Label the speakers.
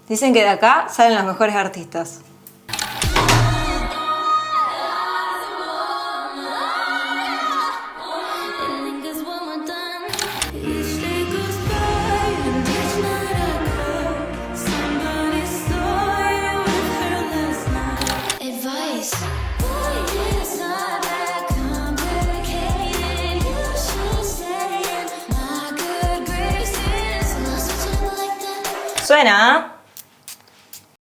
Speaker 1: Dicen que de acá salen los mejores artistas. Suena.